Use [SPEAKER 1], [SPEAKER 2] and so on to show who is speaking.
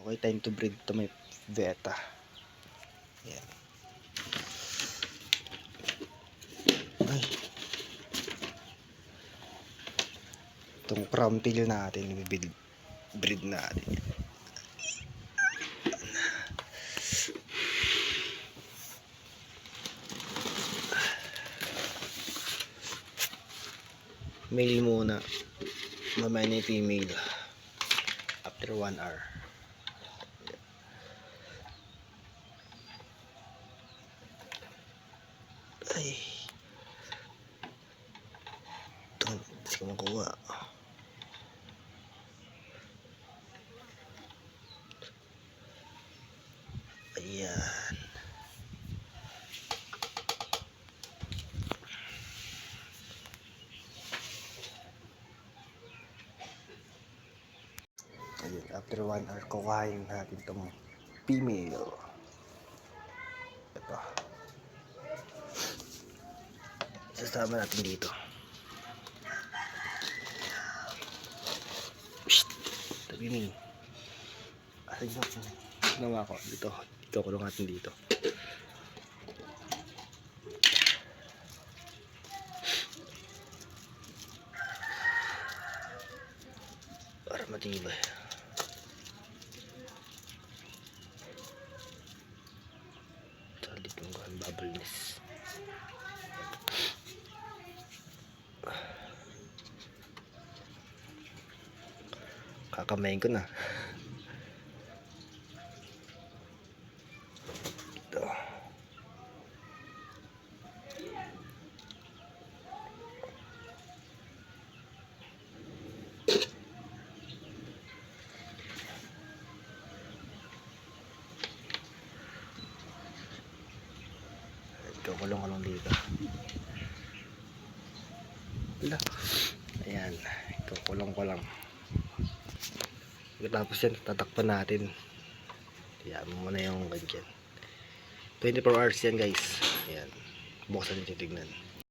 [SPEAKER 1] Okay, time to breed to may beta. Yan. Ay. Itong crown tail natin, breed natin. Male muna, mamaya na yung female after 1 hour. Ay, ito, hindi ko makuha. Ayan. Ayun, after 1 hour, kukain natin itong female. Ito. Sasama natin dito. Psst! Tabi mo. Asan yung ginawa ko? Dito. Ikakulong natin dito. Para matibay. Salit yung bubble nest. Kakamayin ko na. Ito. Kukulong ko lang dito. Wala. Ayan. Kukulong ko lang. Tapos yan, tatakpan natin. Ayan mo muna yung ganyan. 24 hours yan guys. Ayan. Buksan nyo titignan.